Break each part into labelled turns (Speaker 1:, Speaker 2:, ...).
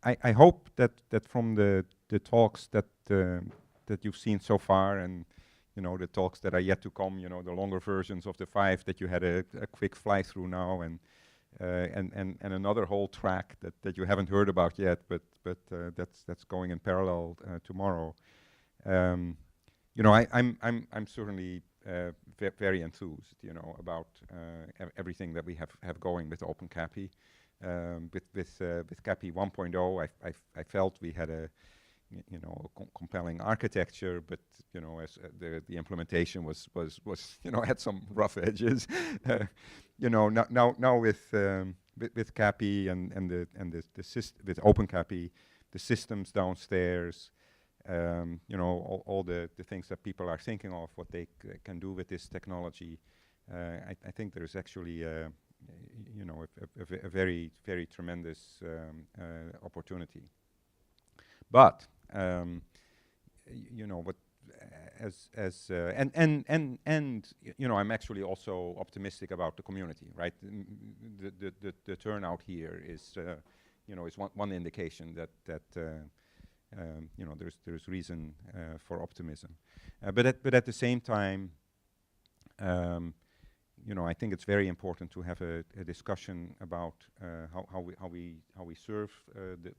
Speaker 1: I hope that from the talks that you've seen so far, and the talks that are yet to come, the longer versions of the 5 that you had a quick fly through now, and another whole track that you haven't heard about yet, but that's going in parallel tomorrow. I'm certainly very enthused, about everything that we have going with OpenCAPI. With CAPI 1.0, I felt we had a compelling architecture, but as the implementation was had some rough edges. Now with CAPI and with OpenCAPI, the systems downstairs, all the things that people are thinking of, what they can do with this technology. I think there's actually a very, very tremendous opportunity. But what I'm actually also optimistic about the community, right? The turnout here is is one indication that there's reason for optimism. But at the same time, I think it's very important to have a discussion about how we serve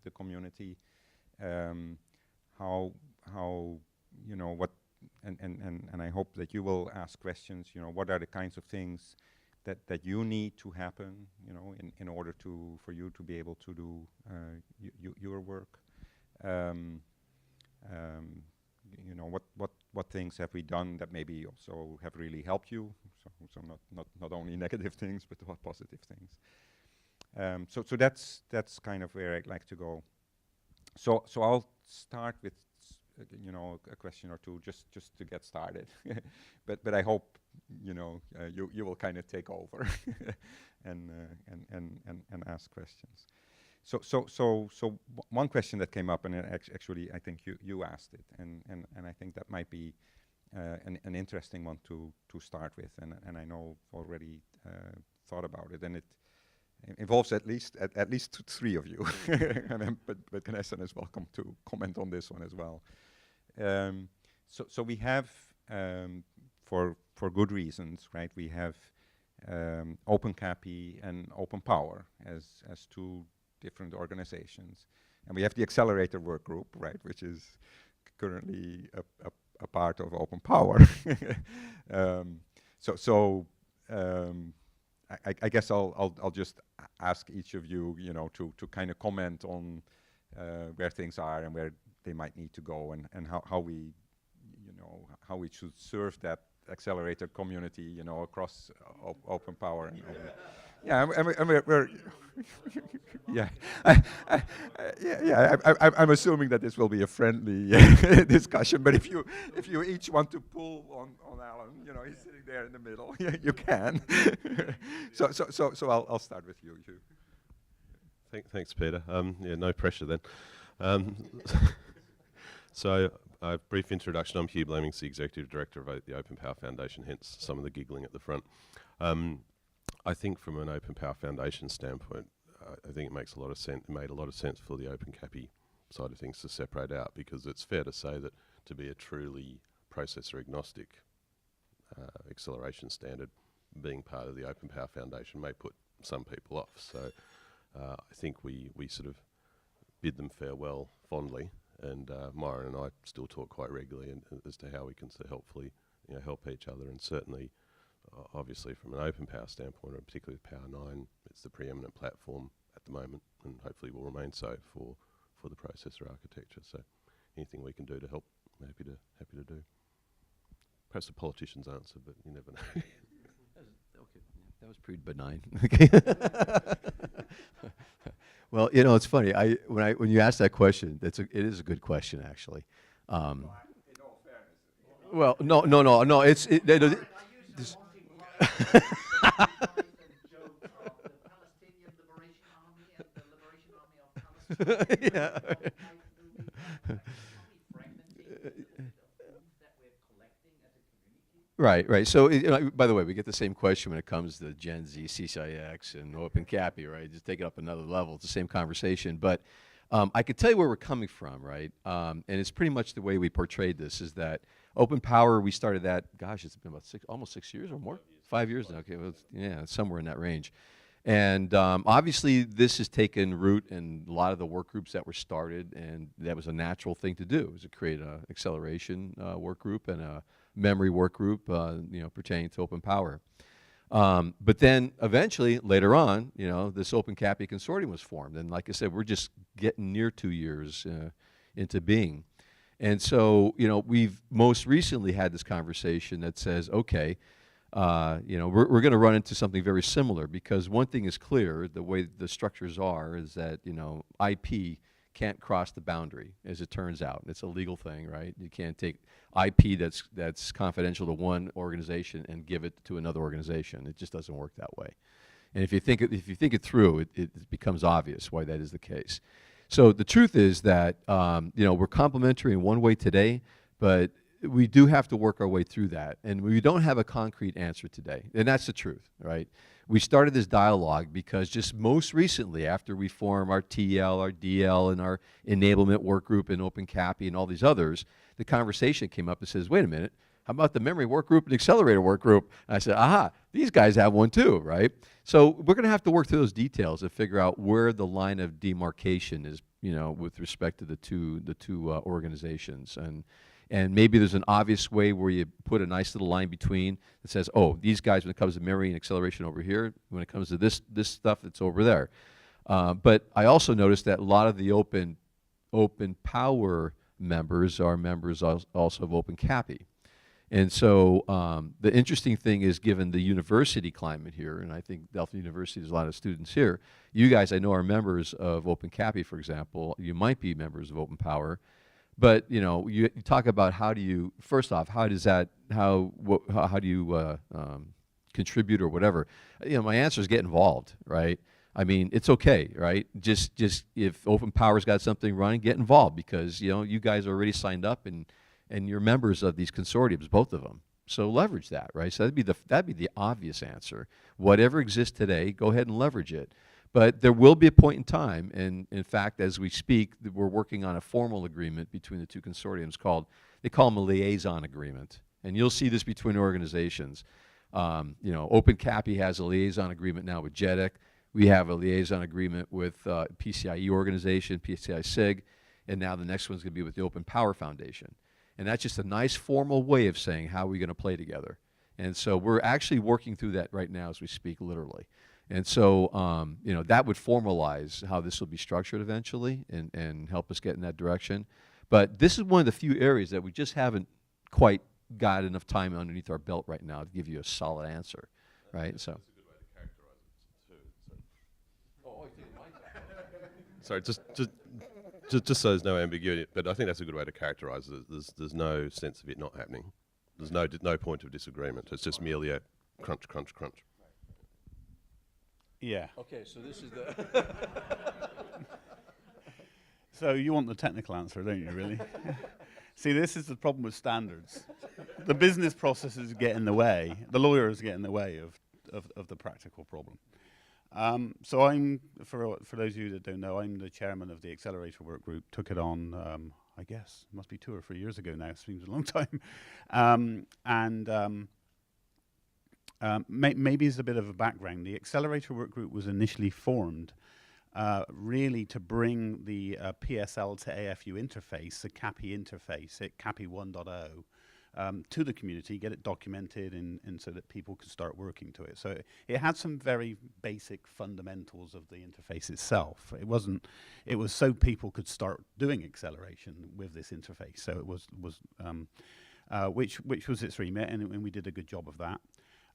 Speaker 1: the community, what, and I hope that you will ask questions. What are the kinds of things that you need to happen, in order for you to be able to do your work. What things have we done that maybe also have really helped you? So not only negative things, but what positive things. So that's kind of where I'd like to go. So I'll start with a question or two just to get started. but I hope you will kind of take over and ask questions. So one question that came up, and actually I think you asked it, and I think that might be an interesting one to start with, and I know already thought about it, and it involves at least 3 of you. but Knesset is welcome to comment on this one as well. So we have, for good reasons, right? We have OpenCAPI and OpenPOWER as 2 different organizations, and we have the accelerator work group, right, which is currently a part of OpenPOWER. I guess I'll just ask each of you, to kind of comment on where things are and where they might need to go, and how we should serve that accelerator community, across OpenPOWER. And yeah, we're yeah. I'm assuming that this will be a friendly discussion. But if you each want to pull on Alan, he's sitting there in the middle. You can. so I'll start with you.
Speaker 2: Thanks, Peter. No pressure then. So a brief introduction. I'm Hugh Blamings, the Executive Director of the OpenPOWER Foundation, hence some of the giggling at the front. I think from an OpenPOWER Foundation standpoint, I think it makes a lot of sense. It made a lot of sense for the OpenCAPI side of things to separate out, because it's fair to say that to be a truly processor agnostic acceleration standard, being part of the OpenPOWER Foundation may put some people off. So I think we sort of bid them farewell fondly, and Myron and I still talk quite regularly as to how we can helpfully help each other, and certainly obviously from an OpenPOWER standpoint, and particularly with Power 9, it's the preeminent platform at the moment, and hopefully will remain so for the processor architecture. So anything we can do to help, I'm happy to do. Perhaps a politician's answer, but you never know.
Speaker 3: That was pretty benign. Well, it's funny. When you ask that question, it is a good question, actually.
Speaker 1: In all fairness.
Speaker 3: Well, no. This yeah. Right. So, by the way, we get the same question when it comes to Gen Z, CCIX, and OpenCAPI, right? Just take it up another level. It's the same conversation. But I can tell you where we're coming from, right? And it's pretty much the way we portrayed this, is that OpenPOWER, we started that, gosh, it's been about almost 6 years or more? 5 years now, okay, well, yeah, somewhere in that range. And obviously, this has taken root in a lot of the work groups that were started, and that was a natural thing to do, was to create an acceleration work group and a memory work group, pertaining to OpenPOWER. But then eventually, later on, this OpenCAPI consortium was formed. And like I said, we're just getting near 2 years into being. And so, we've most recently had this conversation that says, okay, we're going to run into something very similar, because one thing is clear, the way the structures are, is that, IP can't cross the boundary, as it turns out. It's a legal thing, right? You can't take IP that's confidential to one organization and give it to another organization. It just doesn't work that way. And if you think it through, it becomes obvious why that is the case. So the truth is that we're complementary in one way today, but we do have to work our way through that, and we don't have a concrete answer today, and that's the truth, right? We started this dialogue because just most recently, after we form our TL, our DL, and our enablement work group and OpenCAPI and all these others, the conversation came up and says, wait a minute, how about the memory work group and accelerator work group? And I said, aha, these guys have one too, right? So we're going to have to work through those details and figure out where the line of demarcation is, with respect to the two organizations. And maybe there's an obvious way where you put a nice little line between that says, oh, these guys, when it comes to memory and acceleration over here, when it comes to this stuff, it's over there. But I also noticed that a lot of the OpenPOWER members are members also of OpenCAPI. And so the interesting thing is, given the university climate here, and I think Delft University, there's a lot of students here, you guys I know are members of OpenCAPI, for example. You might be members of OpenPOWER. But you talk about how do you, first off, how do you contribute or whatever? My answer is get involved, right? I mean, it's okay, right? Just if OpenPOWER's got something running, get involved, because you guys are already signed up and you're members of these consortiums, both of them. So leverage that, right? So that'd be the obvious answer. Whatever exists today, go ahead and leverage it. But there will be a point in time, and in fact, as we speak, we're working on a formal agreement between the two consortiums they call them a liaison agreement. And you'll see this between organizations. OpenCAPI has a liaison agreement now with JEDEC. We have a liaison agreement with PCIe organization, PCI SIG, and now the next one's going to be with the OpenPOWER Foundation. And that's just a nice formal way of saying how we're going to play together. And so we're actually working through that right now as we speak, literally. And so, that would formalize how this will be structured eventually and help us get in that direction. But this is one of the few areas that we just haven't quite got enough time underneath our belt right now to give you a solid answer, right? So.
Speaker 2: That's a good way to characterize it too. Oh, you didn't like that. Sorry, just so there's no ambiguity, but I think that's a good way to characterize it. There's no sense of it not happening. There's no point of disagreement. It's just merely a crunch, crunch, crunch.
Speaker 4: Yeah.
Speaker 3: Okay, so this is the...
Speaker 4: So you want the technical answer, don't you, really? See, this is the problem with standards. The business processes get in the way. The lawyers get in the way of the practical problem. So I'm, for those of you that don't know, I'm the chairman of the Accelerator Work Group. Took it on, I guess, must be 2 or 3 years ago now. It seems a long time. Maybe as a bit of a background, the Accelerator Work Group was initially formed really to bring the PSL to AFU interface, the CAPI interface, CAPI 1.0, to the community, get it documented and so that people could start working to it. So it had some very basic fundamentals of the interface itself. It was so people could start doing acceleration with this interface. So it was which was its remit, and we did a good job of that.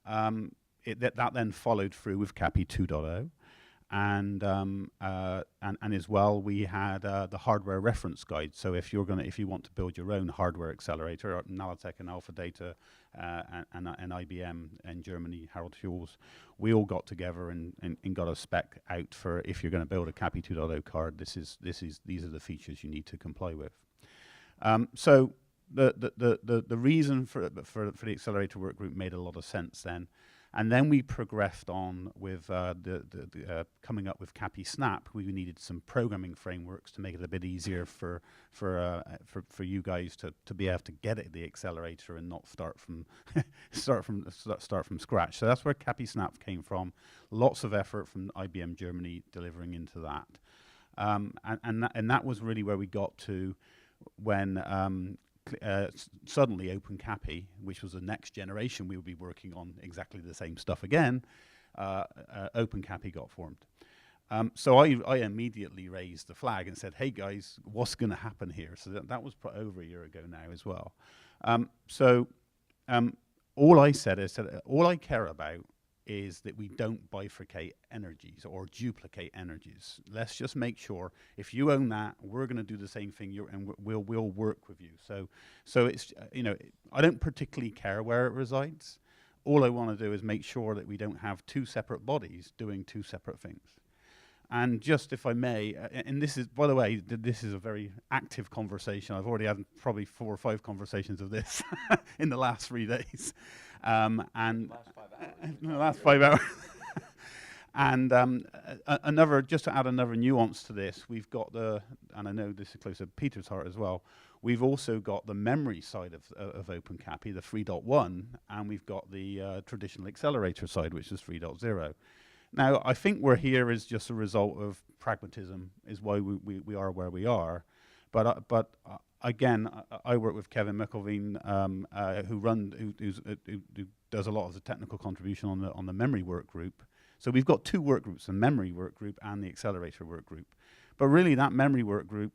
Speaker 4: That then followed through with CAPI 2.0, and as well we had the hardware reference guide. So if you want to build your own hardware accelerator, Nalatec and Alpha Data and IBM and Germany, Harold Schulz, we all got together and got a spec out for, if you're going to build a CAPI 2.0 card, these are the features you need to comply with. So the reason for the Accelerator Work Group made a lot of sense then. And then we progressed on with coming up with CAPI Snap. We needed some programming frameworks to make it a bit easier for you guys to be able to get at the accelerator and not start from start from scratch. So that's where CAPI Snap came from. Lots of effort from IBM Germany delivering into that, and that was really where we got to when. Suddenly OpenCAPI, which was the next generation we would be working on exactly the same stuff again, OpenCAPI got formed. So I immediately raised the flag and said, hey guys, what's going to happen here? So that was put over a year ago now as well. All I said is that all I care about is that we don't bifurcate energies or duplicate energies. Let's just make sure if you own that, we're going to do the same thing, and we'll work with you. So it's I don't particularly care where it resides. All I want to do is make sure that we don't have two separate bodies doing two separate things. And just if I may, and this is, by the way, this is a very active conversation. I've already had probably 4 or 5 conversations of this in the last 3 days. And the last 5 hours. And another, just to add another nuance to this, we've got and I know this is close to Peter's heart as well, we've also got the memory side of OpenCAPI, the 3.1, and we've got the traditional accelerator side, which is 3.0. Now, I think we're here is just a result of pragmatism, is why we are where we are. But again, I work with Kevin McElveen, who does a lot of the technical contribution on the memory work group. So we've got 2 work groups, the memory work group and the accelerator work group. But really, that memory work group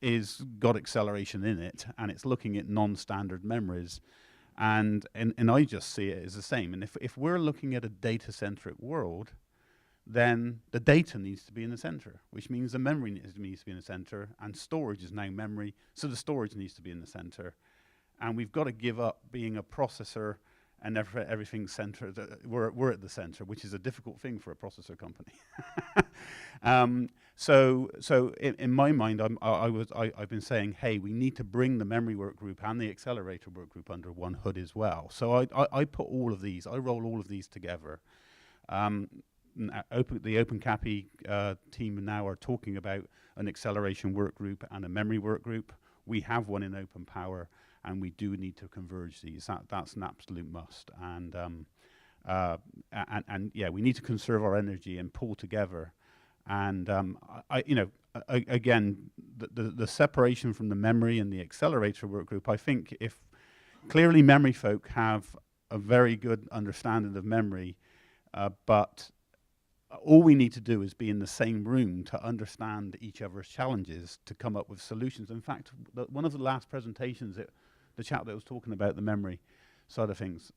Speaker 4: is got acceleration in it, and it's looking at non-standard memories. And I just see it as the same. And if we're looking at a data-centric world, then the data needs to be in the center, which means the memory needs to be in the center, and storage is now memory, so the storage needs to be in the center. And we've got to give up being a processor and everything centered. We're at the center, which is a difficult thing for a processor company. So in my mind, I've been saying, hey, we need to bring the memory work group and the accelerator work group under one hood as well. So I put all of these, I roll all of these together. The OpenCAPI team now are talking about an acceleration work group and a memory work group. We have one in OpenPOWER, and we do need to converge these. That's an absolute must. And yeah, we need to conserve our energy and pull together. And again, the separation from the memory and the accelerator work group, I think if clearly memory folk have a very good understanding of memory, but all we need to do is be in the same room to understand each other's challenges, to come up with solutions. In fact, one of the last presentations, the chap that was talking about the memory side of things,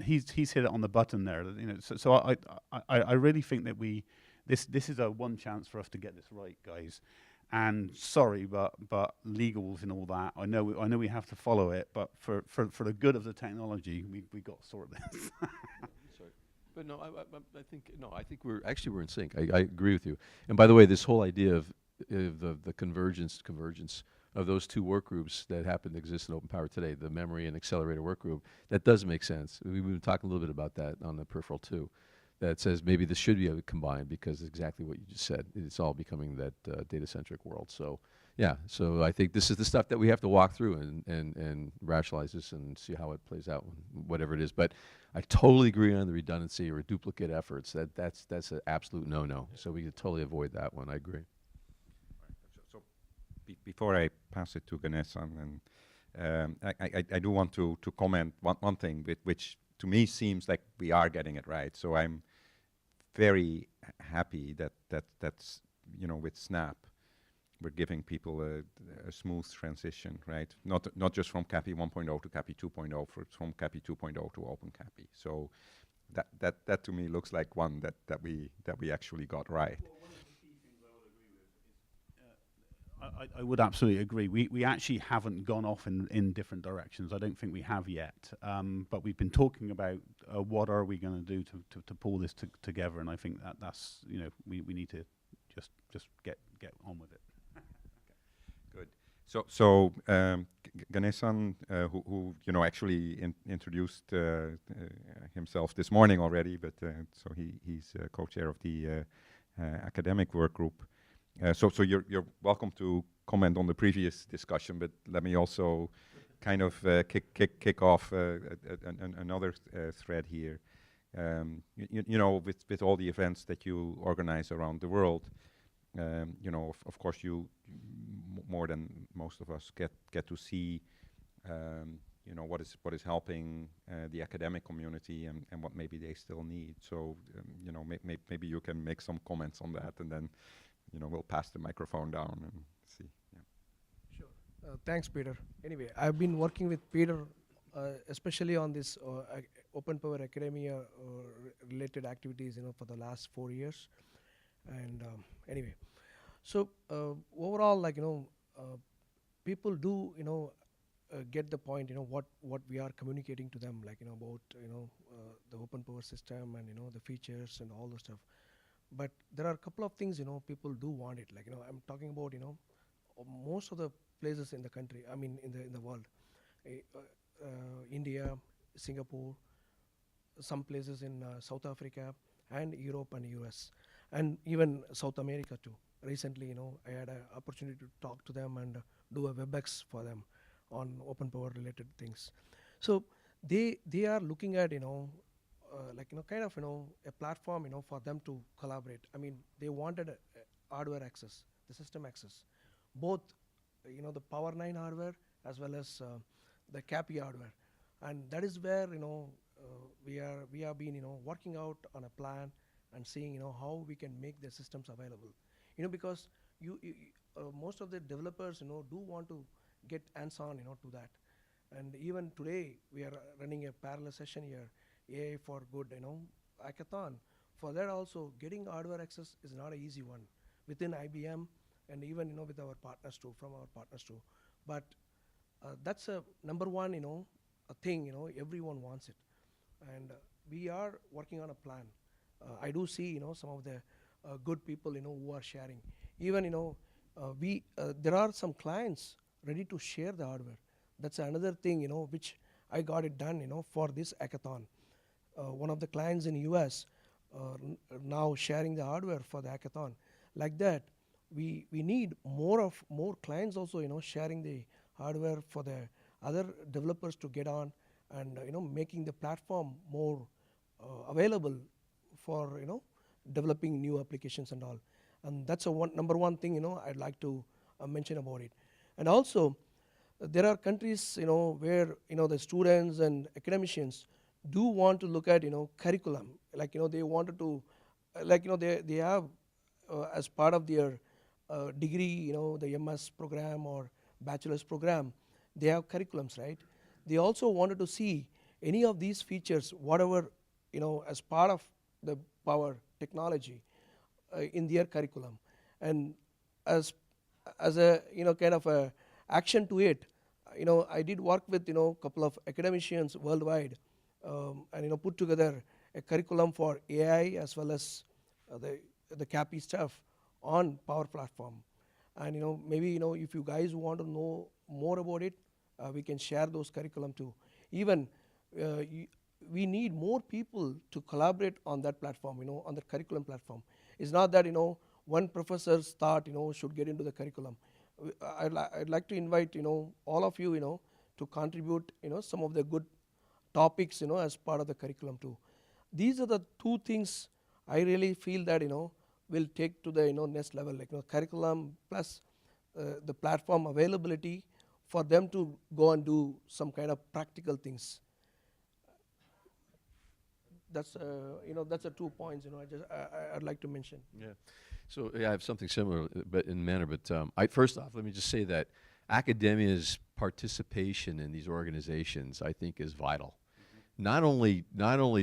Speaker 4: he's hit it on the button there. So I really think that this is a one chance for us to get this right, guys. And sorry, but legals and all that, I know we have to follow it, but for the good of the technology, we got to sort this.
Speaker 3: But no, I think we're in sync. I agree with you. And by the way, this whole idea of the convergence of those 2 work groups that happen to exist in OpenPOWER today, the memory and accelerator work group, that does make sense. We've been talking a little bit about that on the peripheral too. That says maybe this should be combined because exactly what you just said. It's all becoming that data-centric world. So yeah, so I think this is the stuff that we have to walk through and rationalize this and see how it plays out, whatever it is. But I totally agree on the redundancy or duplicate efforts. That's an absolute no-no. So we could totally avoid that one. I agree.
Speaker 1: So before I pass it to Vanessa, and I do want to comment one thing which to me seems like we are getting it right. So I'm very happy that's with Snap, we're giving people a smooth transition, right? Not just from CAPI 1.0 to CAPI 2.0, from CAPI 2.0 to OpenCAPI. So that to me looks like one that we actually got right.
Speaker 4: Well, one of the key things I would agree with is I would absolutely agree. We actually haven't gone off in different directions. I don't think we have yet. But we've been talking about what are we going to do to pull this together, and I think that's we need to just get on with it.
Speaker 1: Good. So Ganesan, who actually introduced himself this morning already, but so he's co-chair of the academic work group. So you're welcome to comment on the previous discussion, but let me also kind of kick off another thread here. With all the events that you organize around the world, of course you more than most of us get to see what is helping the academic community and what maybe they still need. So maybe you can make some comments on that, and then we'll pass the microphone down and see. Yeah.
Speaker 5: Sure. Thanks, Peter. Anyway, I've been working with Peter, especially on this OpenPOWER Academia related activities, for the last 4 years. And anyway, so overall, people do, get the point, what we are communicating to them, about, the OpenPOWER system and, the features and all the stuff. But there are a couple of things, people do want it. I'm talking about, most of the places in the country, in the world, India, Singapore, some places in South Africa and Europe and US, and even South America too. Recently, I had an opportunity to talk to them and do a WebEx for them on OpenPOWER related things. So they are looking at, a platform, for them to collaborate. They wanted a hardware access, the system access, both, the Power 9 hardware as well as the CAPI hardware. And that is where, we have been, working out on a plan and seeing, how we can make the systems available. Because most of the developers, do want to get hands-on, to that. And even today, we are running a parallel session here, AI for Good, hackathon. For that also, getting hardware access is not an easy one within IBM and even, with our partners too, from our partners too. But that's a number one, a thing, everyone wants it. And we are working on a plan. I do see, some of the good people, who are sharing. Even, there are some clients ready to share the hardware. That's another thing, which I got it done, for this hackathon. One of the clients in US now sharing the hardware for the hackathon. Like that, we need more clients also, sharing the hardware for the other developers to get on and, making the platform more available for, developing new applications and all. And that's number one thing, I'd like to mention about it. And also, there are countries, where, the students and academicians do want to look at, curriculum. They wanted to, they have, as part of their degree, the MS program or bachelor's program, they have curriculums, right? They also wanted to see any of these features, whatever, as part of the power technology in their curriculum. And as a, kind of a action to it, I did work with, a couple of academicians worldwide, and, put together a curriculum for AI as well as the CAPI stuff on Power Platform. And, maybe, if you guys want to know more about it, we can share those curriculum too. Even we need more people to collaborate on that platform, on the curriculum platform. It's not that, one professor's thought, should get into the curriculum. I'd like to invite, all of you, to contribute, some of the good topics, as part of the curriculum too. These are the two things I really feel that, will take to the, next level, curriculum plus the platform availability for them to go and do some kind of practical things. That's, that's the 2 points, I'd like to mention.
Speaker 3: Yeah. So I have something similar, but in manner. But first off, let me just say that academia's participation in these organizations, I think, is vital. Not only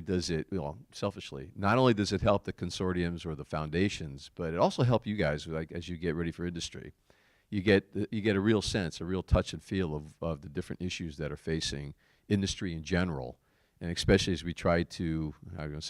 Speaker 3: does it, selfishly, not only does it help the consortiums or the foundations, but it also helps you guys, as you get ready for industry. You get a real sense, a real touch and feel of the different issues that are facing industry in general, and especially as we try to,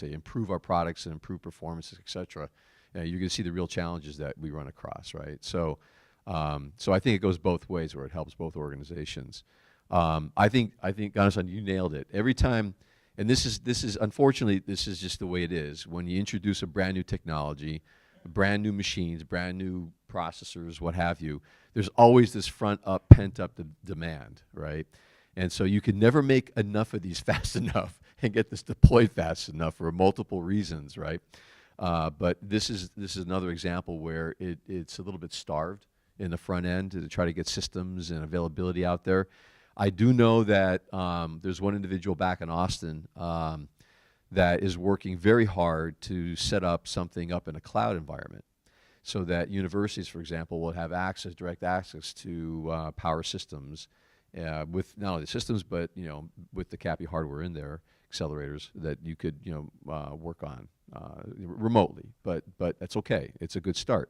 Speaker 3: improve our products and improve performances, et cetera. You're going to see the real challenges that we run across, right? So I think it goes both ways, where it helps both organizations. I think Ganesan, you nailed it. Every time, and this is unfortunately, this is just the way it is. When you introduce a brand new technology, brand new machines, brand new processors, what have you, there's always this front up pent up demand, right? And so you can never make enough of these fast enough and get this deployed fast enough for multiple reasons, right? But this is another example where it's a little bit starved in the front end to try to get systems and availability out there. I do know that there's one individual back in Austin that is working very hard to set up something up in a cloud environment so that universities, for example, will have direct access to power systems with not only the systems, but with the CAPI hardware in there, accelerators that you could work on remotely. But that's okay. It's a good start.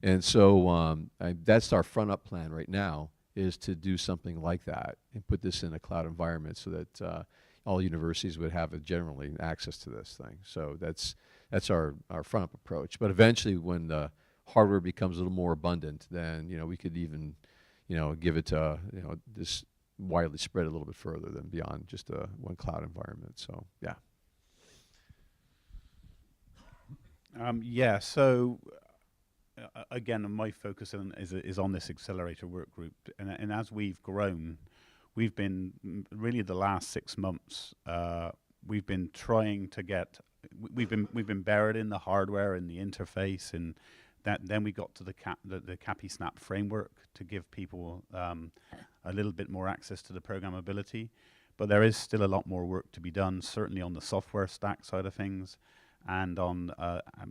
Speaker 3: And so that's our front up plan right now, is to do something like that and put this in a cloud environment so that all universities would have generally access to this thing. So that's our front up approach. But eventually, when the hardware becomes a little more abundant, then we could even give it to this widely spread a little bit further than beyond just one cloud environment. So yeah.
Speaker 4: Yeah. So again, my focus is on this accelerator work group, and as we've grown, we've been really the last 6 months. We've been trying to get. We've been buried in the hardware and the interface, and that then we got to the CAPI Snap framework to give people a little bit more access to the programmability. But there is still a lot more work to be done, certainly on the software stack side of things, and on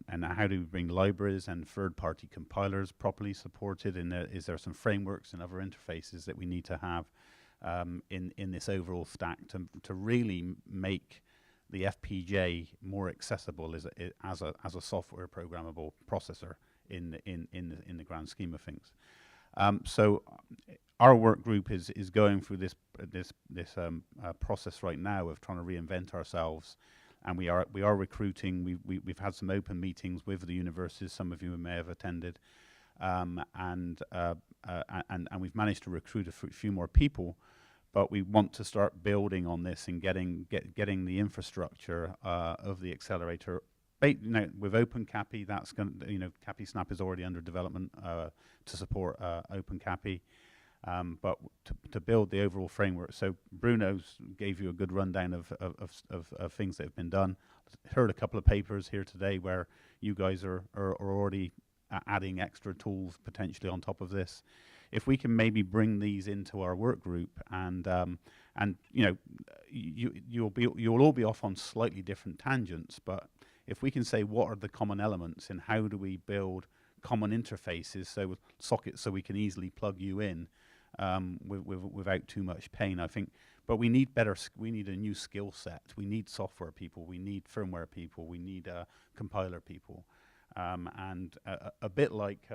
Speaker 4: and how do we bring libraries and third-party compilers properly supported? And is there some frameworks and other interfaces that we need to have in this overall stack to really make the FPGA more accessible as a software programmable processor in the grand scheme of things. So our work group is going through this process right now of trying to reinvent ourselves, and we are recruiting. We've had some open meetings with the universities. Some of you may have attended, and we've managed to recruit a few more people. But we want to start building on this and getting the infrastructure of the accelerator. With OpenCAPI, that's going. CAPI Snap is already under development to support OpenCAPI. But to build the overall framework. So Bruno gave you a good rundown of things that have been done. Heard a couple of papers here today where you guys are already adding extra tools potentially on top of this. If we can maybe bring these into our work group, and you'll all be off on slightly different tangents, but if we can say what are the common elements and how do we build common interfaces, so sockets, so we can easily plug you in without too much pain, I think. But we need we need a new skill set. We need software people. We need firmware people. We need compiler people, and a bit like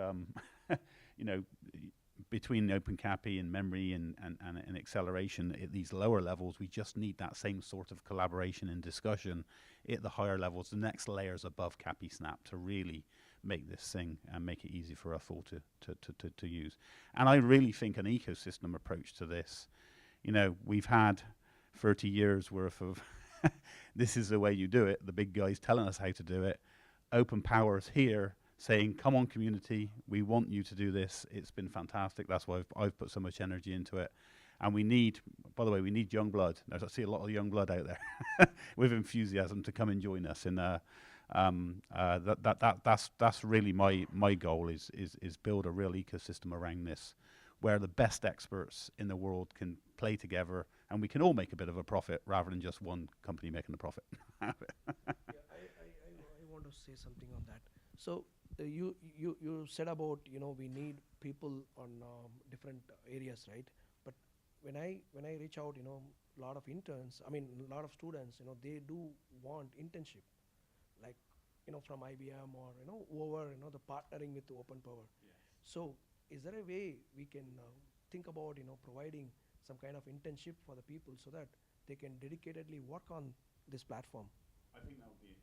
Speaker 4: between OpenCAPI and memory and acceleration at these lower levels, we just need that same sort of collaboration and discussion at the higher levels, the next layers above CAPI Snap, to really make this thing and make it easy for us all to use. And I really think an ecosystem approach to this, we've had 30 years worth of this is the way you do it, the big guys telling us how to do it. OpenPOWER is here saying, come on community, we want you to do this. It's been fantastic. That's why I've put so much energy into it. And we need, by the way, we need young blood. I see a lot of young blood out there with enthusiasm to come and join us. And that's really my goal is build a real ecosystem around this, where the best experts in the world can play together and we can all make a bit of a profit rather than just one company making the profit.
Speaker 5: I want to say something on that. So you said about we need people on different areas, right? But when I reach out, a lot of interns, a lot of students, they do want internship, like from IBM or over the partnering with the OpenPOWER.
Speaker 4: Yeah.
Speaker 5: So is there a way we can think about providing some kind of internship for the people so that they can dedicatedly work on this platform?
Speaker 4: I think that would be.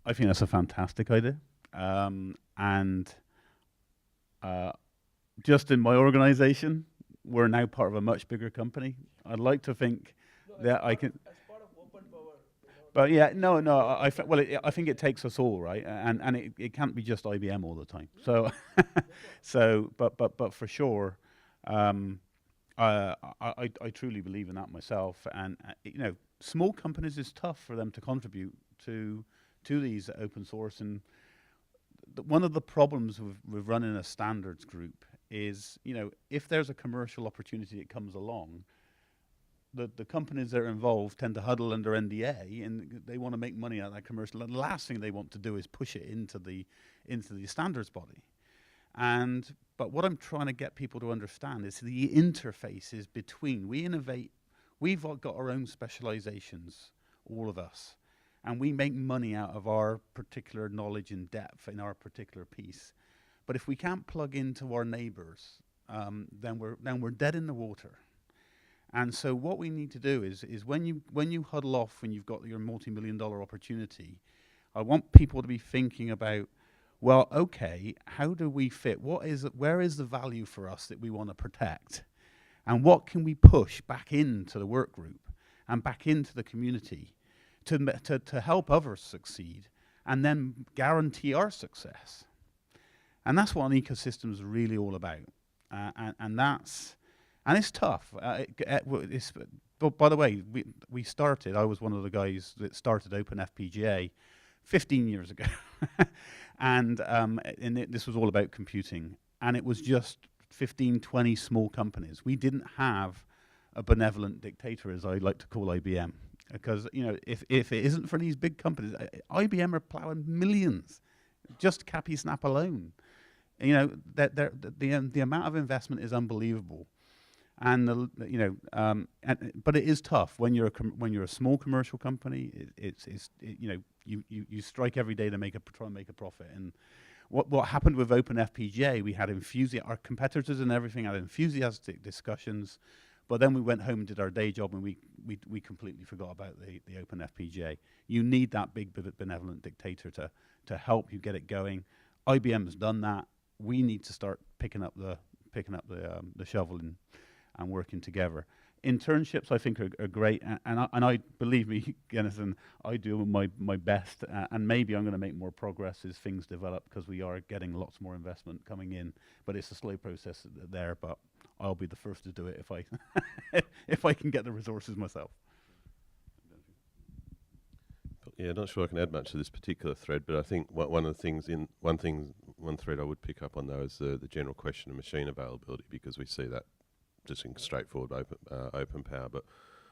Speaker 4: I think that's a fantastic idea, and just in my organization, we're now part of a much bigger company. I'd like to think that I can.
Speaker 5: As part of OpenPOWER,
Speaker 4: But yeah, no, I think it takes us all, right? And it can't be just IBM all the time. So, but for sure, I truly believe in that myself. And you know, small companies is tough for them to contribute to these open source. And one of the problems with running a standards group is, you know, if there's a commercial opportunity that comes along, the companies that are involved tend to huddle under NDA, and they want to make money out of that commercial. And the last thing they want to do is push it into the standards body. But what I'm trying to get people to understand is the interfaces between. We innovate. We've got our own specializations, all of us, and we make money out of our particular knowledge and depth in our particular piece. But if we can't plug into our neighbors, then we're dead in the water. And so what we need to do is when you huddle off, when you've got your multi-million-dollar opportunity, I want people to be thinking about, well, okay, how do we fit? Where is the value for us that we want to protect? And what can we push back into the work group and back into the community to help others succeed and then guarantee our success? And that's what an ecosystem is really all about. And it's tough. But by the way, we started, I was one of the guys that started OpenFPGA 15 years ago. And this was all about computing. And it was just 15, 20 small companies. We didn't have a benevolent dictator, as I like to call IBM. Because, you know, if it isn't for these big companies, IBM are plowing millions, just CAPI Snap alone. You know, the amount of investment is unbelievable. And but it is tough when you're a small commercial company. You strike every day to try and make a profit. And what happened with OpenFPGA, we had our competitors and everything had enthusiastic discussions, but then we went home and did our day job, and we completely forgot about the OpenFPGA. You need that big benevolent dictator to help you get it going. IBM has done that. We need to start picking up the shovel and working together. Internships, I think, are great, and I believe me, Jonathan, I do my best, and maybe I'm going to make more progress as things develop, because we are getting lots more investment coming in, but it's a slow process there. But I'll be the first to do it if I can get the resources myself.
Speaker 2: Yeah, not sure I can add much to this particular thread, but I think one thread I would pick up on, though, is the general question of machine availability, because we see that just in straightforward OpenPOWER. But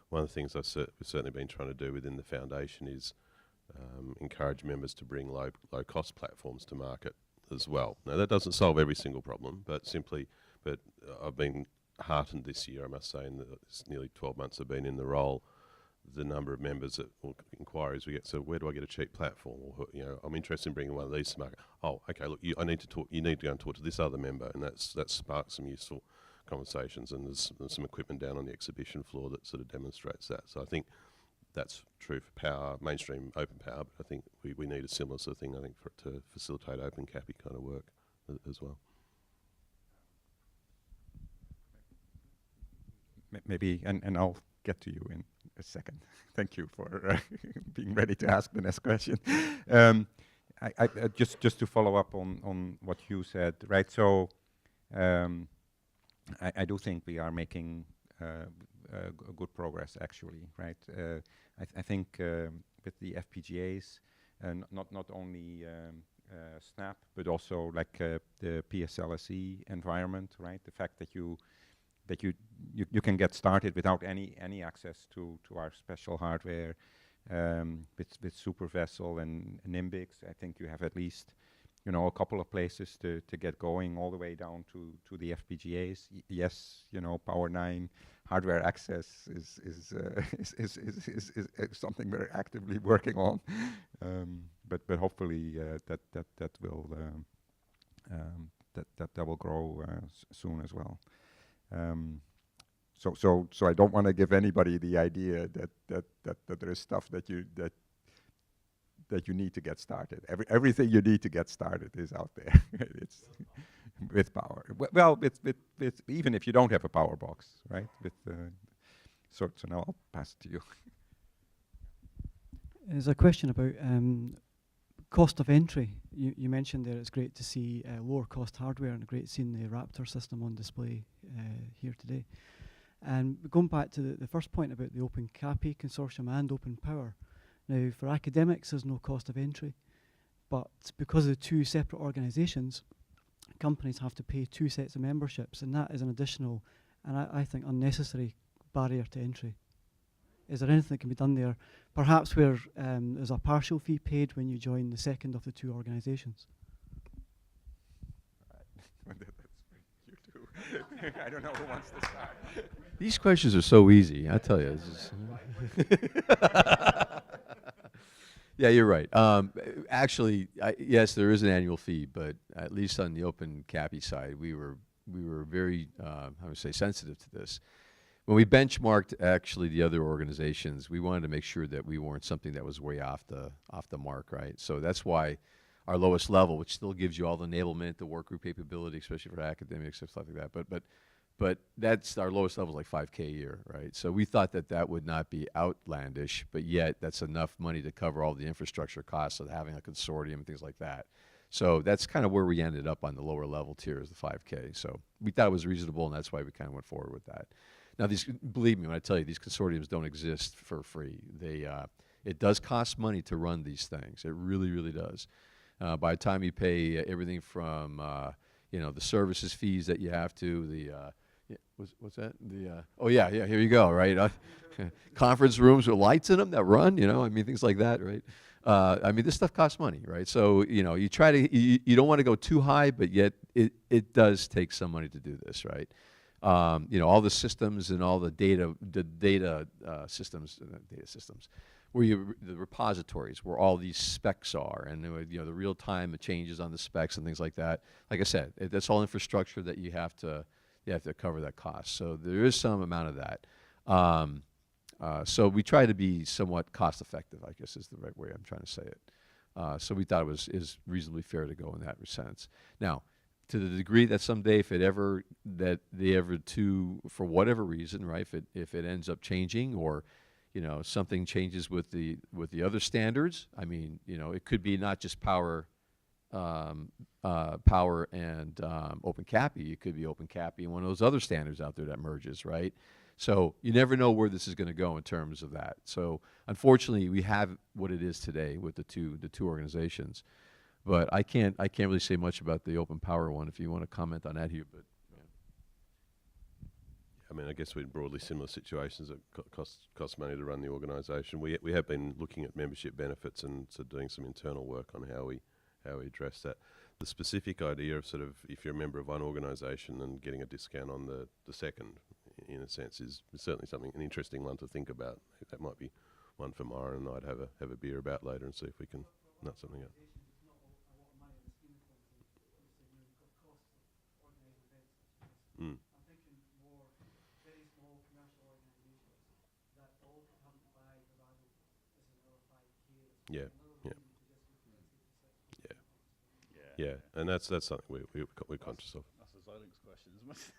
Speaker 2: one of the things we've certainly been trying to do within the foundation is encourage members to bring low-cost platforms to market as well. Now, that doesn't solve every single problem, but I've been heartened this year, I must say, in it's nearly 12 months I've been in the role, the number of members or inquiries we get. So where do I get a cheap platform? Or, you know, I'm interested in bringing one of these to market. Oh, okay, look, you need to go and talk to this other member, and that sparks some useful conversations, and there's some equipment down on the exhibition floor that sort of demonstrates that. So I think that's true for mainstream OpenPOWER, but I think we need a similar sort of thing, I think, to facilitate OpenCAPI kind of work as well.
Speaker 1: Maybe, and I'll get to you in a second. Thank you for being ready to ask the next question. I just to follow up on what you said, right? So I do think we are making good progress, actually, right? I think with the FPGAs, not only Snap, but also like the PSLSE environment, right? The fact that you can get started without any access to our special hardware with SuperVessel and Nimbix. I think you have at least, you know, a couple of places to get going, all the way down to the FPGAs. Yes, you know, Power 9 hardware access is something we're actively working on, but hopefully that will grow soon as well. So I don't want to give anybody the idea that there is stuff that you need to get started. Everything you need to get started is out there. with power. Well, with even if you don't have a power box, right? With so now I'll pass it to you.
Speaker 6: There's a question about cost of entry. You mentioned there it's great to see lower cost hardware, and great seeing the Raptor system on display here today. And going back to the first point about the OpenCAPI consortium and OpenPOWER. Now, for academics, there's no cost of entry, but because of the two separate organizations, companies have to pay two sets of memberships, and that is an additional, and I think unnecessary barrier to entry. Is there anything that can be done there? Perhaps where there's a partial fee paid when you join the second of the two organizations.
Speaker 1: You too. I don't know who wants to start.
Speaker 3: These questions are so easy, I tell you. Yeah, you're right. Actually, yes, there is an annual fee, but at least on the OpenCAPI side, we were very, how would I say, sensitive to this. When we benchmarked actually the other organizations, we wanted to make sure that we weren't something that was way off the mark, right? So that's why our lowest level, which still gives you all the enablement, the work group capability, especially for academics and stuff like that, but that's our lowest level is like $5K a year, right? So we thought that would not be outlandish, but yet that's enough money to cover all the infrastructure costs of having a consortium and things like that. So that's kind of where we ended up on the lower level tier is the 5K. So we thought it was reasonable, and that's why we kind of went forward with that. Now, believe me when I tell you, these consortiums don't exist for free. It does cost money to run these things. It really, really does. By the time you pay everything from the services fees that you have to, what's that? Oh yeah, here you go, right? Conference rooms with lights in them that run, things like that, right? This stuff costs money, right? So, you try to, you don't want to go too high, but yet it does take some money to do this, right? All the systems and all the data systems, where the repositories where all these specs are, and the real time changes on the specs and things like that. Like I said, that's all infrastructure that you have to cover that cost. So there is some amount of that. So we try to be somewhat cost effective, I guess is the right way I'm trying to say it. So we thought it is reasonably fair to go in that sense. Now, to the degree that someday, if they ever for whatever reason, right, if it ends up changing, or something changes with the other standards, it could be not just power and OpenCAPI. It could be OpenCAPI and one of those other standards out there that merges, right? So you never know where this is going to go in terms of that. So unfortunately, we have what it is today with the two organizations. But I can't really say much about the OpenPOWER one. If you want to comment on that, Hugh. But
Speaker 2: I guess we're in broadly similar situations. It costs money to run the organisation. We have been looking at membership benefits and doing some internal work on how we address that. The specific idea of sort of if you're a member of one organisation and getting a discount on the second, in a sense, is certainly an interesting one to think about. That might be one for Myra and I'd have a beer about later and see if we can nut something up. Mm.
Speaker 6: I'm thinking more very small commercial organizations that all come to buy the value as another 5K.
Speaker 2: Yeah, and that's something we're conscious of.
Speaker 4: That's a Xilinx question, isn't it?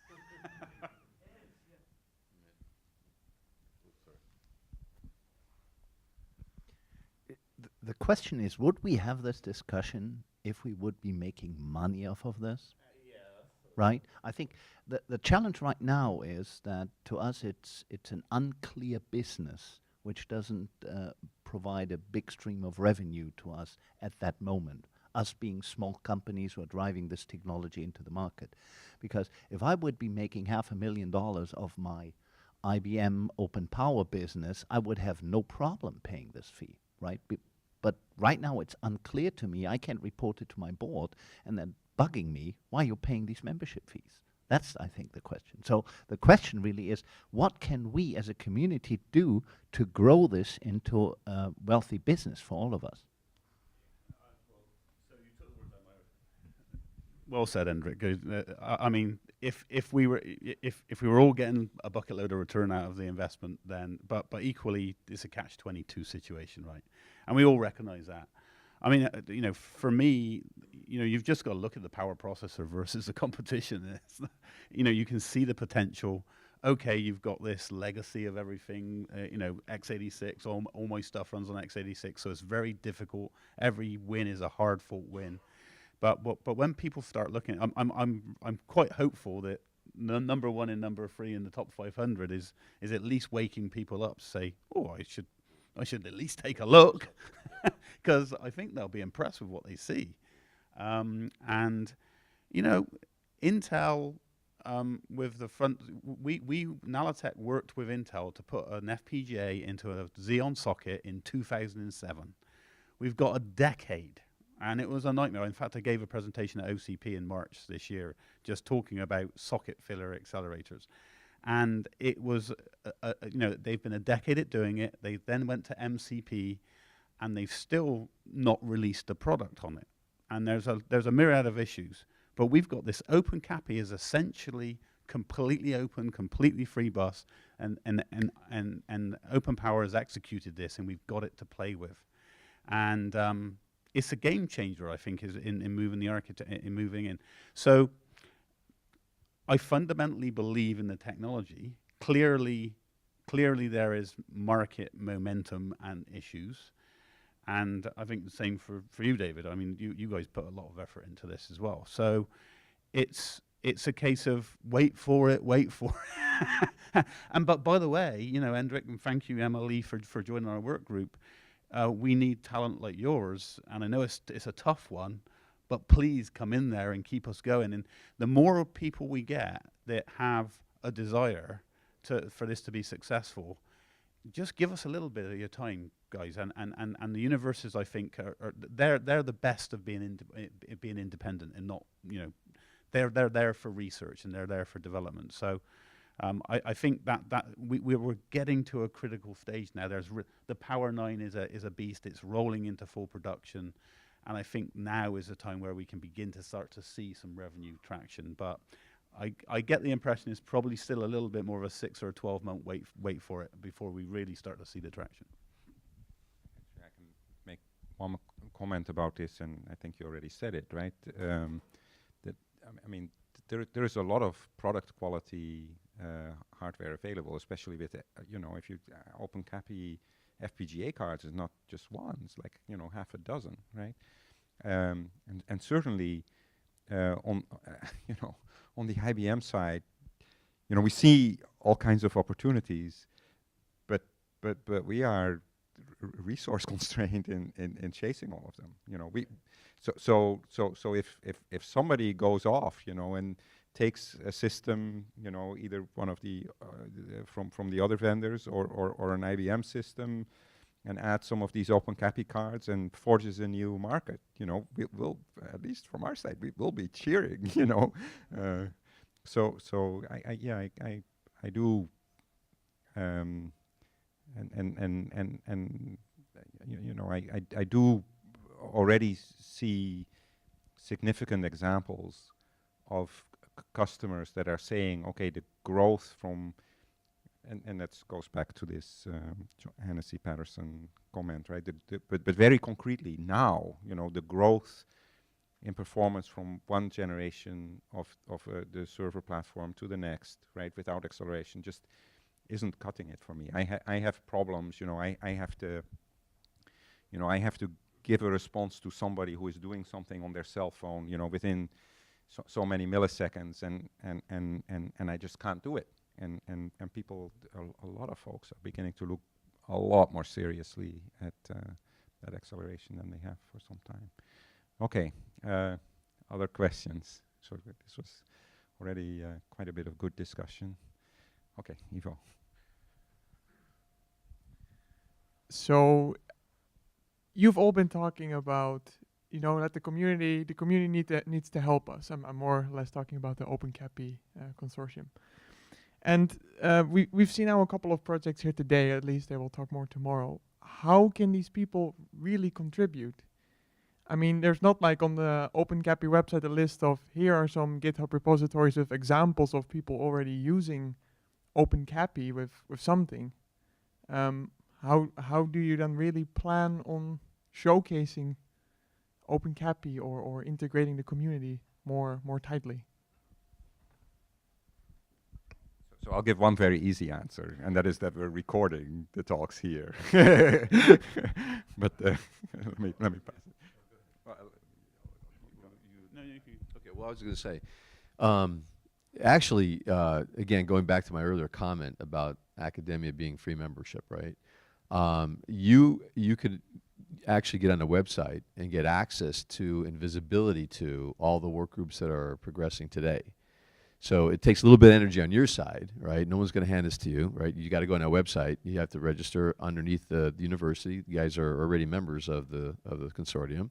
Speaker 7: The question is, would we have this discussion if we would be making money off of this? Right? I think the challenge right now is that to us it's an unclear business which doesn't provide a big stream of revenue to us at that moment, us being small companies who are driving this technology into the market. Because if I would be making $500,000 of my IBM OpenPOWER business, I would have no problem paying this fee, right? But right now it's unclear to me. I can't report it to my board, and then bugging me, why are you paying these membership fees? That's, I think, the question. So the question really is, what can we as a community do to grow this into a wealthy business for all of us?
Speaker 4: Well said, Hendrik. If we were all getting a bucket load of return out of the investment, then but equally it's a catch-22 situation, right? And we all recognise that. I mean, you know, for me, you know, you've just got to look at the power processor versus the competition. You know, you can see the potential. Okay, you've got this legacy of everything, you know, x86, all my stuff runs on x86, so it's very difficult. Every win is a hard-fought win. But when people start looking, I'm quite hopeful that number one and number three in the top 500 is at least waking people up to say, oh, I should at least take a look, because I think they'll be impressed with what they see. And you know, Intel. With the front, we Nalatech worked with Intel to put an FPGA into a Xeon socket in 2007. We've got a decade, and it was a nightmare. In fact, I gave a presentation at OCP in March this year, just talking about socket filler accelerators. And it was, you know, they've been a decade at doing it. They then went to MCP, and they've still not released a product on it. And there's a myriad of issues. But we've got this OpenCAPI is essentially completely open, completely free bus, and OpenPOWER has executed this, and we've got it to play with. And it's a game changer, I think, is in moving the architecture, in moving in. So I fundamentally believe in the technology. Clearly there is market momentum and issues. And I think the same for you, David. I mean, you guys put a lot of effort into this as well. So it's a case of wait for it. And but by the way, you know, Hendrik, and thank you, Emily, for joining our work group. We need talent like yours, and I know it's a tough one, but please come in there and keep us going. And the more people we get that have a desire for this to be successful, just give us a little bit of your time, guys. And the universities, I think, they're the best of being independent, and not, you know, they're there for research and they're there for development. So I think that we're getting to a critical stage now. The Power 9 is a beast. It's rolling into full production, and I think now is the time where we can begin to start to see some revenue traction. But I get the impression it's probably still a little bit more of a 6 or 12 month wait for it before we really start to see the traction.
Speaker 1: I can make one comment about this, and I think you already said it, right? That I mean, there is a lot of product quality hardware available, especially with you know, if you OpenCAPI FPGA cards is not just one; it's like, you know, half a dozen, right? And certainly on you know, on the IBM side, you know, we see all kinds of opportunities, but we are resource constrained in chasing all of them. You know, so if somebody goes off, you know, and takes a system, you know, either one of the from the other vendors or an IBM system, and add some of these OpenCAPI cards and forges a new market, you know, we will, at least from our side, we will be cheering, you know. So I do, and you know, I do already see significant examples of customers that are saying, okay, the growth from, and that goes back to this Hennessy Patterson comment, right? But very concretely now, you know, the growth in performance from one generation of the server platform to the next, right, without acceleration, just isn't cutting it for me. I have problems, you know. I have to give a response to somebody who is doing something on their cell phone, you know, within so many milliseconds, and I just can't do it. And people, a lot of folks are beginning to look a lot more seriously at that acceleration than they have for some time. Okay, other questions? So this was already quite a bit of good discussion. Okay, Ivo.
Speaker 8: So you've all been talking about, you know, that the community needs to help us. I'm more or less talking about the OpenCAPI consortium. And we've seen now a couple of projects here today, at least they will talk more tomorrow. How can these people really contribute? I mean, there's not like on the OpenCAPI website a list of, here are some GitHub repositories with examples of people already using OpenCAPI with something. How do you then really plan on showcasing OpenCAPI or integrating the community more tightly?
Speaker 1: So I'll give one very easy answer, and that is that we're recording the talks here. But let me pass it.
Speaker 3: Okay, well, I was going to say, actually, again, going back to my earlier comment about academia being free membership, right? You could actually get on a website and get access to and visibility to all the work groups that are progressing today. So it takes a little bit of energy on your side, right? No one's going to hand this to you, right? You got to go on our website. You have to register underneath the university. You guys are already members of the consortium,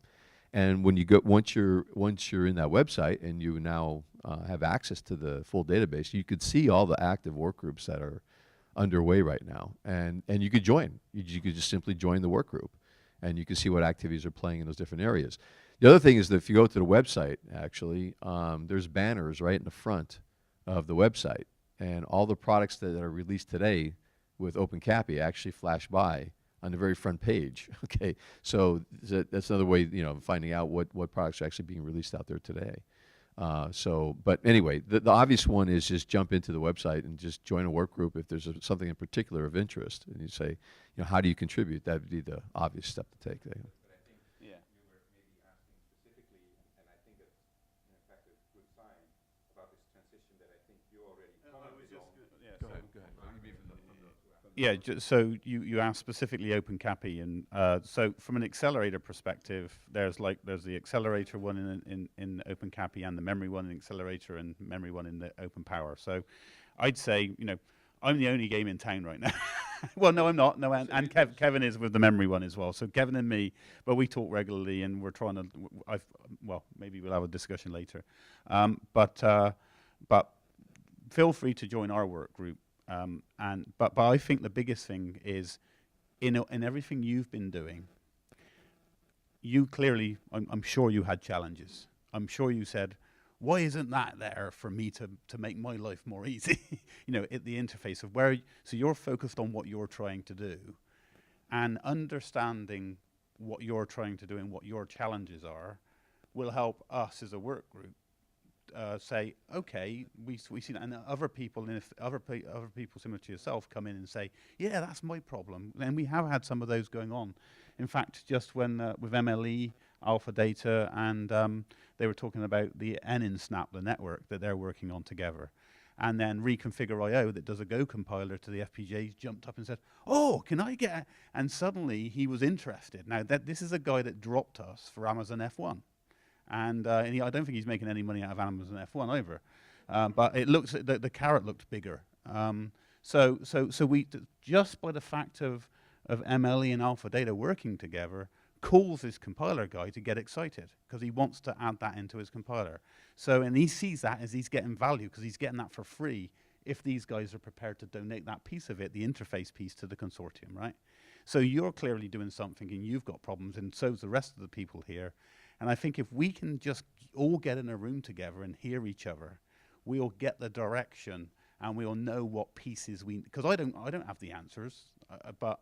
Speaker 3: and when you go, once you're in that website and you now have access to the full database, you could see all the active work groups that are underway right now, and you could join. You could just simply join the work group, and you can see what activities are playing in those different areas. The other thing is that if you go to the website, actually, there's banners right in the front of the website, and all the products that are released today with OpenCAPI actually flash by on the very front page. Okay, so that's another way, you know, of finding out what products are actually being released out there today. But anyway, the obvious one is just jump into the website and just join a work group if there's something in particular of interest, and you say, you know, how do you contribute? That would be the obvious step to take there.
Speaker 4: Yeah, so you asked specifically OpenCAPI, and so from an accelerator perspective, there's the accelerator one in OpenCAPI and the memory one in accelerator and memory one in the OpenPOWER. So I'd say, you know, I'm the only game in town right now. Well, no, I'm not. No, and Kevin is with the memory one as well. So Kevin and me, but we talk regularly, and we're trying to. Well, maybe we'll have a discussion later, but feel free to join our work group. But I think the biggest thing is in everything you've been doing, you clearly, I'm sure you had challenges. I'm sure you said, why isn't that there for me to make my life more easy? You know, at the interface of so you're focused on what you're trying to do, and understanding what you're trying to do and what your challenges are will help us as a work group say, okay, we see that, and other people, and if other people similar to yourself come in and say, yeah, that's my problem, and we have had some of those going on. In fact, just when with MLE, Alpha Data, and they were talking about the NINSNAP, the network that they're working on together, and then Reconfigure.io that does a Go compiler to the FPGAs jumped up and said, oh, can I get, and suddenly he was interested. Now this is a guy that dropped us for Amazon F1. And I don't think he's making any money out of Amazon F1 either. But it looks, the carrot looked bigger. So we, just by the fact of MLE and Alpha Data working together, calls this compiler guy to get excited because he wants to add that into his compiler. So, and he sees that as he's getting value because he's getting that for free if these guys are prepared to donate that piece of it, the interface piece, to the consortium, right? So you're clearly doing something and you've got problems, and so's the rest of the people here. And I think if we can just all get in a room together and hear each other, we'll get the direction and we'll know what pieces we, because I don't have the answers, but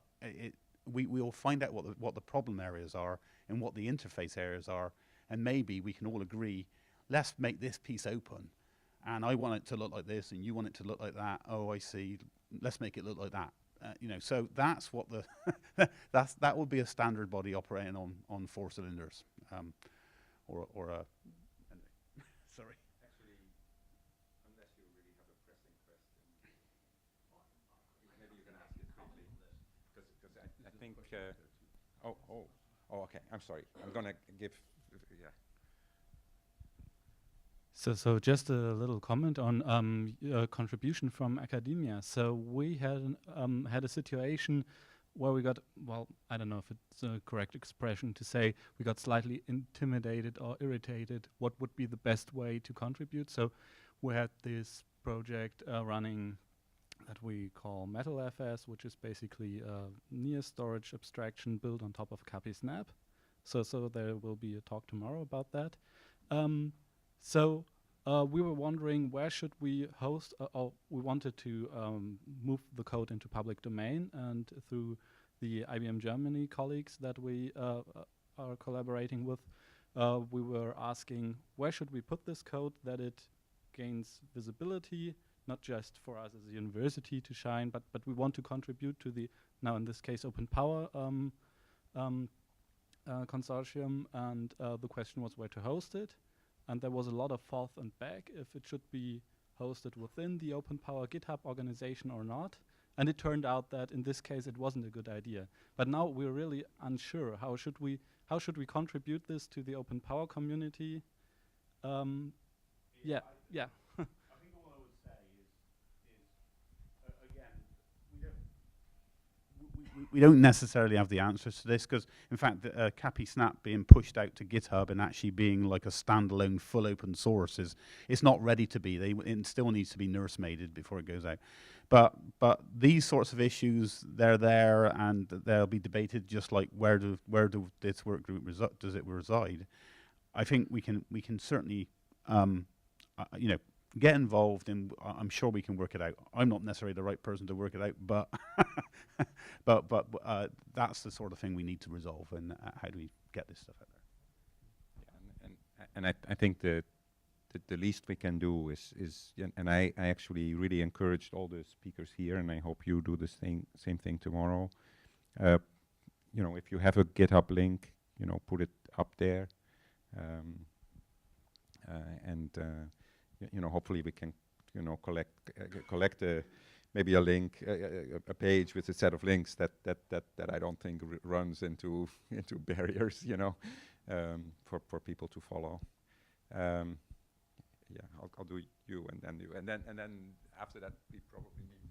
Speaker 4: we'll find out what the problem areas are and what the interface areas are, and maybe we can all agree, let's make this piece open, and I want it to look like this and you want it to look like that. Oh, I see. Let's make it look like that. You know, so that's what the that would be a standard body operating on 4 cylinders, or a. Sorry.
Speaker 1: Actually, unless you really have a pressing question, maybe you can ask it quickly, because I think. Oh, okay. I'm sorry. I'm gonna give. Yeah.
Speaker 9: So just a little comment on contribution from academia. So we had a situation where we got, well, I don't know if it's a correct expression to say, we got slightly intimidated or irritated what would be the best way to contribute. So we had this project running that we call MetalFS, which is basically a near storage abstraction built on top of CAPI Snap. So there will be a talk tomorrow about that. So we were wondering where should we host, or we wanted to move the code into public domain, and through the IBM Germany colleagues that we are collaborating with, we were asking where should we put this code that it gains visibility, not just for us as a university to shine, but we want to contribute to the, now in this case, OpenPOWER consortium, and the question was where to host it. And there was a lot of forth and back if it should be hosted within the OpenPOWER GitHub organization or not. And it turned out that in this case it wasn't a good idea. But now we're really unsure. How should we contribute this to the OpenPOWER community? Yeah.
Speaker 4: I think all I would say is again, we don't necessarily have the answers to this, because in fact CAPI Snap being pushed out to GitHub and actually being like a standalone full open source it's not ready to be. It still needs to be nursemaided before it goes out. But these sorts of issues, they're there and they'll be debated, just like where do this work group does it reside. I think we can certainly get involved, and I'm sure we can work it out. I'm not necessarily the right person to work it out, but but that's the sort of thing we need to resolve. And how do we get this stuff out there?
Speaker 1: Yeah, and I think the least we can do is and I actually really encouraged all the speakers here, and I hope you do the same thing tomorrow. If you have a GitHub link, put it up there, hopefully we can, collect maybe a link, a page with a set of links that I don't think runs into barriers, for people to follow. Yeah, I'll do you and then you, and then after that we probably need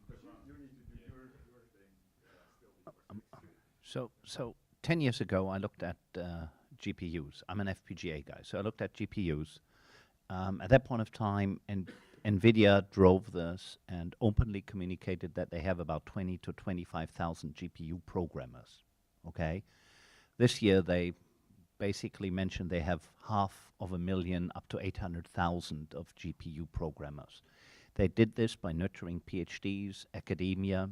Speaker 1: to. You need to do your thing.
Speaker 7: So 10 years ago, I looked at GPUs. I'm an FPGA guy, so I looked at GPUs. At that point of time, and NVIDIA drove this and openly communicated that they have about 20 to 25,000 GPU programmers. Okay, this year they basically mentioned they have 500,000 up to 800,000 of GPU programmers. They did this by nurturing PhDs, academia,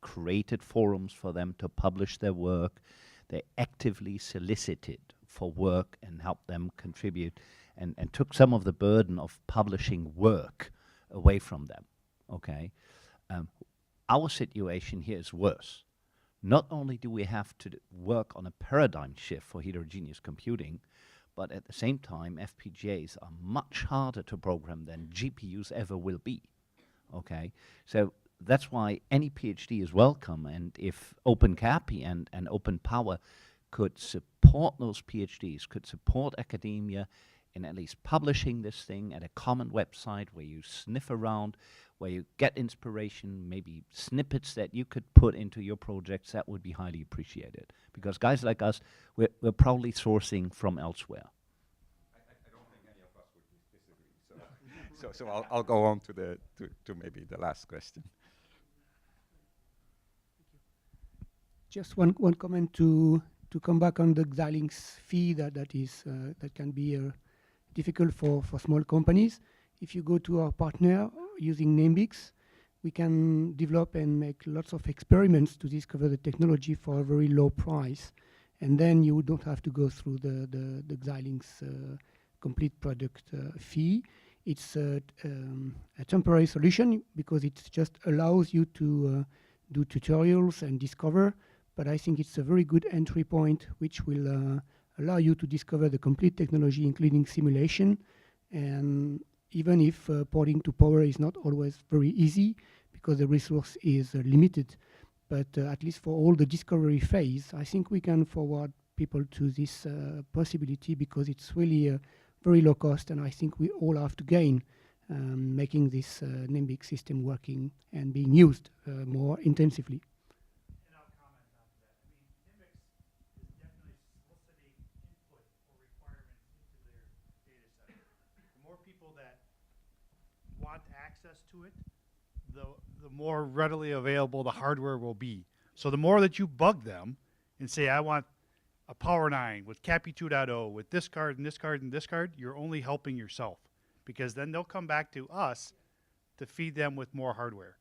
Speaker 7: created forums for them to publish their work. They actively solicited for work and helped them contribute, and took some of the burden of publishing work away from them. Okay, our situation here is worse. Not only do we have to work on a paradigm shift for heterogeneous computing, but at the same time, FPGAs are much harder to program than GPUs ever will be. Okay, so that's why any PhD is welcome, and if OpenCAPI and OpenPOWER could support those PhDs, could support academia in at least publishing this thing at a common website where you sniff around, where you get inspiration, maybe snippets that you could put into your projects, that would be highly appreciated. Because guys like us, we're probably sourcing from elsewhere.
Speaker 1: I don't think any of us would disagree. So I'll go on to maybe the last question.
Speaker 10: Just one comment to come back on the Xilinx fee that can be difficult for small companies. If you go to our partner using Nimbix, we can develop and make lots of experiments to discover the technology for a very low price, and then you don't have to go through the Xilinx complete product fee. It's a temporary solution because it just allows you to do tutorials and discover. But I think it's a very good entry point, which will allow you to discover the complete technology, including simulation. And even if porting to Power is not always very easy, because the resource is limited, but at least for all the discovery phase, I think we can forward people to this possibility, because it's really very low cost, and I think we all have to gain making this Nimbix system working and being used more intensively.
Speaker 11: Access to it, the more readily available the hardware will be. So the more that you bug them and say, I want a Power 9 with CAPI 2.0 with this card and this card and this card, you're only helping yourself, because then they'll come back to us to feed them with more hardware,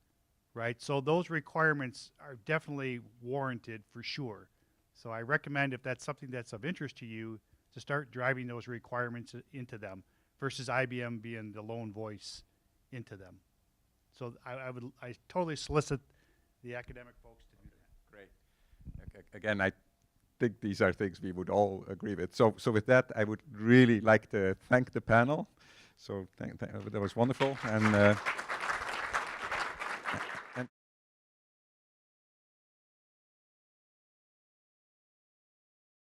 Speaker 11: right? So those requirements are definitely warranted for sure. So I recommend, if that's something that's of interest to you, to start driving those requirements into them versus IBM being the lone voice into them. So I totally solicit the academic folks to do that.
Speaker 1: Great. Again, I think these are things we would all agree with. So with that, I would really like to thank the panel. So that was wonderful. And